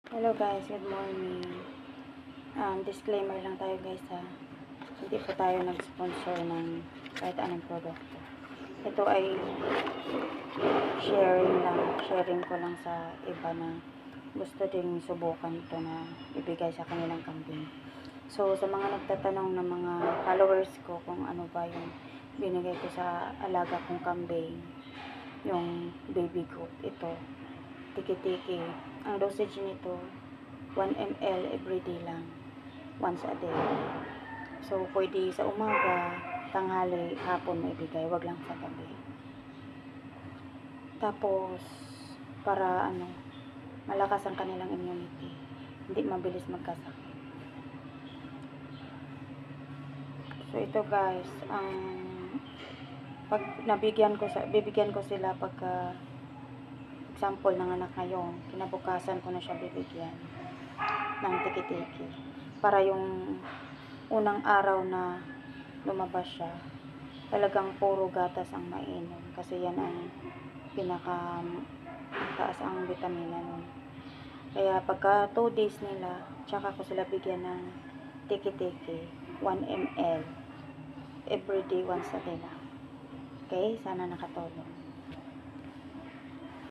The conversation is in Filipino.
Hello guys, good morning. Disclaimer lang tayo guys ha. Hindi po tayo nag-sponsor ng kahit anong produkto. Ito ay sharing ko lang sa iba na gusto ding subukan ito na ibigay sa kanilang kambing. So sa mga nagtatanong ng mga followers ko kung ano ba yung binigay ko sa alaga kong kambing, yung baby goat, ito tiki-tiki. Ang dosage nito 1 ml everyday lang, once a day. So pwede sa umaga, tanghali, hapon mo ibigay, wag lang sa gabi. Tapos para malakas ang kanilang immunity, hindi mabilis magkasakit. So ito guys, pag bibigyan ko sila pagka example ng anak ngayon, kinabukasan ko na siya bibigyan ng tiki-tiki para yung unang araw na lumabas siya, talagang puro gatas ang mainom kasi yan ang pinaka taas ang vitamina nun. Kaya pagka 2 days nila, tsaka ko sila bigyan ng tiki-tiki 1 ml everyday, once a day lang. Okay, sana nakatulong.